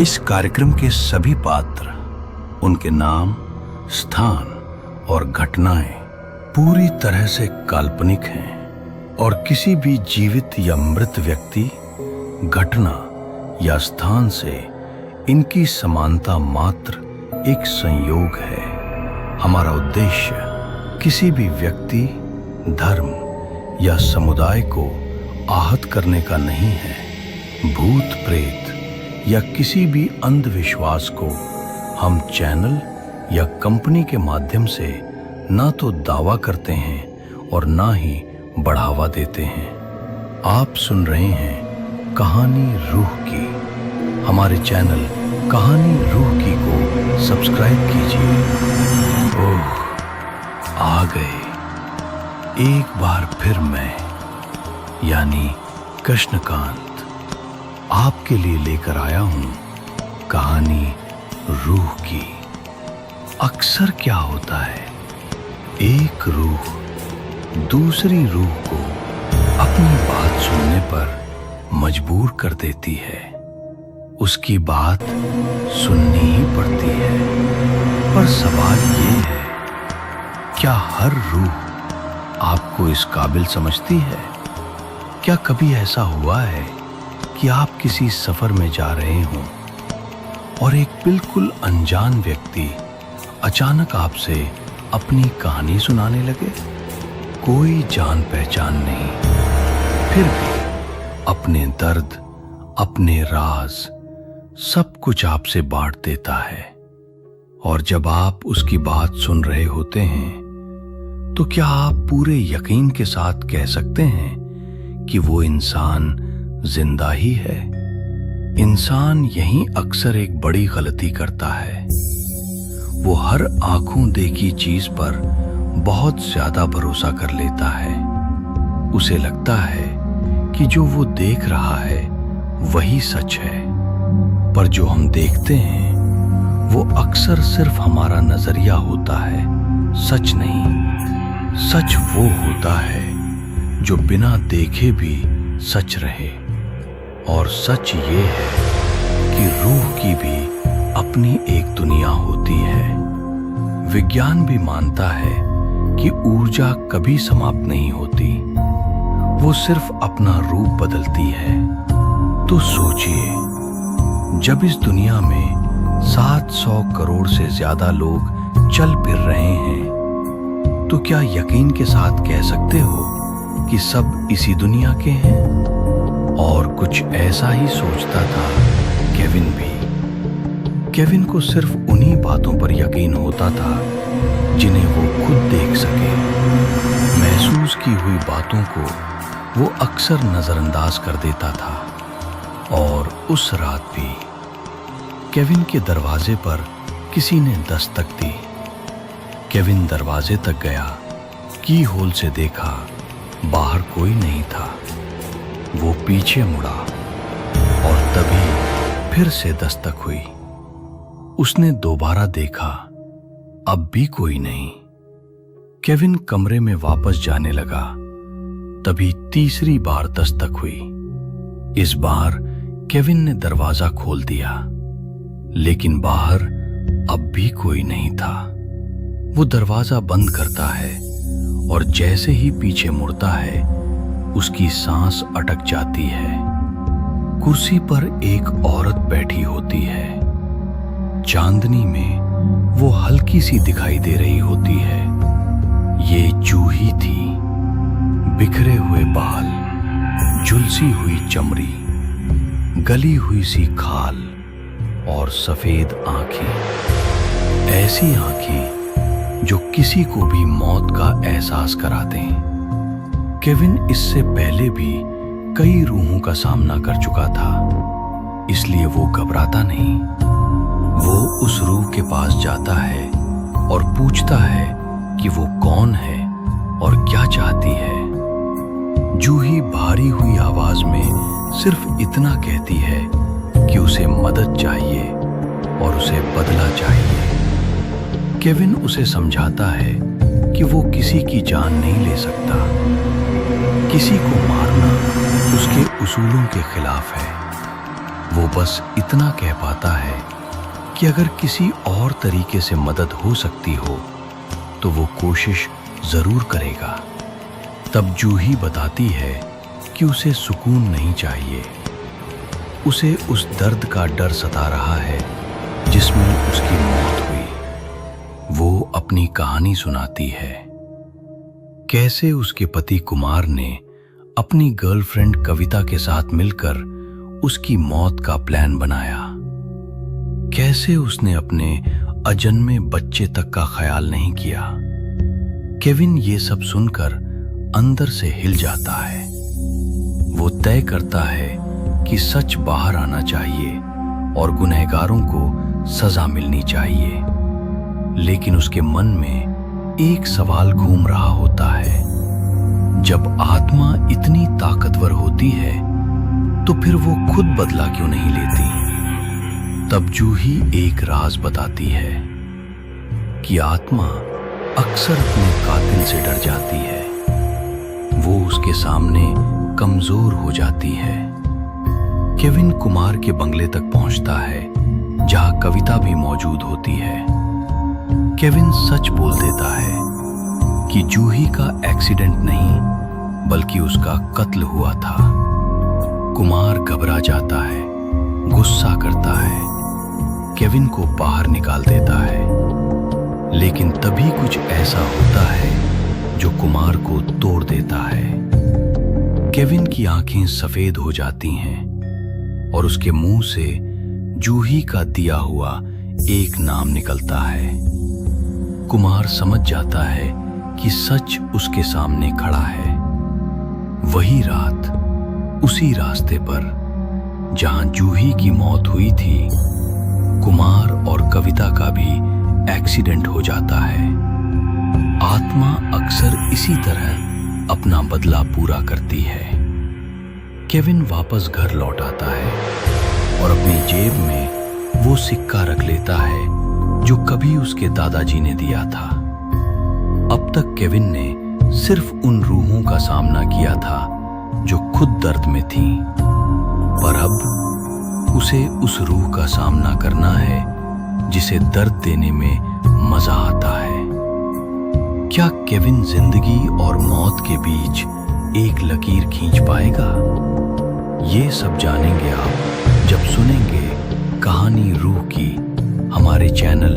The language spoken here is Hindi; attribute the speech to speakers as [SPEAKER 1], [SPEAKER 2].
[SPEAKER 1] इस कार्यक्रम के सभी पात्र, उनके नाम, स्थान और घटनाएं पूरी तरह से काल्पनिक हैं और किसी भी जीवित या मृत व्यक्ति, घटना या स्थान से इनकी समानता मात्र एक संयोग है। हमारा उद्देश्य किसी भी व्यक्ति, धर्म या समुदाय को आहत करने का नहीं है। भूत प्रेत या किसी भी अंधविश्वास को हम चैनल या कंपनी के माध्यम से ना तो दावा करते हैं और ना ही बढ़ावा देते हैं। आप सुन रहे हैं कहानी रूह की। हमारे चैनल कहानी रूह की को सब्सक्राइब कीजिए। ओह, आ गए एक बार फिर मैं, यानी कृष्णकांत, आपके लिए लेकर आया हूं कहानी रूह की। अक्सर क्या होता है, एक रूह दूसरी रूह को अपनी बात सुनने पर मजबूर कर देती है। उसकी बात सुननी ही पड़ती है। पर सवाल ये है, क्या हर रूह आपको इस काबिल समझती है? क्या कभी ऐसा हुआ है कि आप किसी सफर में जा रहे हों और एक बिल्कुल अनजान व्यक्ति अचानक आपसे अपनी कहानी सुनाने लगे? कोई जान पहचान नहीं, फिर भी अपने दर्द, अपने राज, सब कुछ आपसे बांट देता है। और जब आप उसकी बात सुन रहे होते हैं तो क्या आप पूरे यकीन के साथ कह सकते हैं कि वो इंसान जिंदा ही है? इंसान यही अक्सर एक बड़ी गलती करता है। वो हर आंखों देखी चीज पर बहुत ज्यादा भरोसा कर लेता है। उसे लगता है कि जो वो देख रहा है वही सच है। पर जो हम देखते हैं वो अक्सर सिर्फ हमारा नजरिया होता है, सच नहीं। सच वो होता है जो बिना देखे भी सच रहे। और सच ये है कि रूह की भी अपनी एक दुनिया होती है। विज्ञान भी मानता है कि ऊर्जा कभी समाप्त नहीं होती, वो सिर्फ अपना रूप बदलती है। तो सोचिए, जब इस दुनिया में 700 करोड़ से ज्यादा लोग चल फिर रहे हैं, तो क्या यकीन के साथ कह सकते हो कि सब इसी दुनिया के हैं? और कुछ ऐसा ही सोचता था केविन भी। केविन को सिर्फ उन्हीं बातों पर यकीन होता था जिन्हें वो खुद देख सके। महसूस की हुई बातों को वो अक्सर नजरअंदाज कर देता था। और उस रात भी केविन के दरवाजे पर किसी ने दस्तक दी। केविन दरवाजे तक गया, की होल से देखा, बाहर कोई नहीं था। वो पीछे मुड़ा और तभी फिर से दस्तक हुई। उसने दोबारा देखा, अब भी कोई नहीं। केविन कमरे में वापस जाने लगा। तभी तीसरी बार दस्तक हुई। इस बार केविन ने दरवाजा खोल दिया, लेकिन बाहर अब भी कोई नहीं था। वो दरवाजा बंद करता है और जैसे ही पीछे मुड़ता है, उसकी सांस अटक जाती है। कुर्सी पर एक औरत बैठी होती है। चांदनी में वो हल्की सी दिखाई दे रही होती है। ये जूही थी। बिखरे हुए बाल, झुलसी हुई चमड़ी, गली हुई सी खाल और सफेद आंखें। ऐसी आंखें जो किसी को भी मौत का एहसास करा दें। केविन इससे पहले भी कई रूहों का सामना कर चुका था, इसलिए वो घबराता नहीं। वो उस रूह के पास जाता है और पूछता है कि वो कौन है और क्या चाहती है। जूही भारी हुई आवाज में सिर्फ इतना कहती है कि उसे मदद चाहिए और उसे बदला चाहिए। केविन उसे समझाता है कि वो किसी की जान नहीं ले सकता। किसी को मारना उसके उसूलों के खिलाफ है। वो बस इतना कह पाता है कि अगर किसी और तरीके से मदद हो सकती हो तो वो कोशिश जरूर करेगा। तब जूही बताती है कि उसे सुकून नहीं चाहिए, उसे उस दर्द का डर सता रहा है जिसमें उसकी मौत हुई। वो अपनी कहानी सुनाती है, कैसे उसके पति कुमार ने अपनी गर्लफ्रेंड कविता के साथ मिलकर उसकी मौत का प्लान बनाया, कैसे उसने अपने अजन्मे बच्चे तक का ख्याल नहीं किया। केविन ये सब सुनकर अंदर से हिल जाता है। वो तय करता है कि सच बाहर आना चाहिए और गुनहगारों को सजा मिलनी चाहिए। लेकिन उसके मन में एक सवाल घूम रहा होता है, जब आत्मा इतनी ताकतवर होती है तो फिर वो खुद बदला क्यों नहीं लेती। तब जूही एक राज बताती है कि आत्मा अक्सर अपने कातिल से डर जाती है, वो उसके सामने कमजोर हो जाती है। केविन कुमार के बंगले तक पहुंचता है जहां कविता भी मौजूद होती है। केविन सच बोल देता है कि जूही का एक्सीडेंट नहीं बल्कि उसका कत्ल हुआ था। कुमार घबरा जाता है, गुस्सा करता है, केविन को बाहर निकाल देता है। लेकिन तभी कुछ ऐसा होता है जो कुमार को तोड़ देता है। केविन की आंखें सफेद हो जाती हैं और उसके मुंह से जूही का दिया हुआ एक नाम निकलता है। कुमार समझ जाता है कि सच उसके सामने खड़ा है। वही रात उसी रास्ते पर जहां जूही की मौत हुई थी, कुमार और कविता का भी एक्सीडेंट हो जाता है। आत्मा अक्सर इसी तरह अपना बदला पूरा करती है। केविन वापस घर लौट आता है और अपनी जेब में वो सिक्का रख लेता है जो कभी उसके दादाजी ने दिया था। अब तक केविन ने सिर्फ उन रूहों का सामना किया था जो खुद दर्द में थीं, पर अब उसे उस रूह का सामना करना है जिसे दर्द देने में मजा आता है। क्या केविन जिंदगी और मौत के बीच एक लकीर खींच पाएगा? ये सब जानेंगे आप जब सुनेंगे कहानी रूह की हमारे चैनल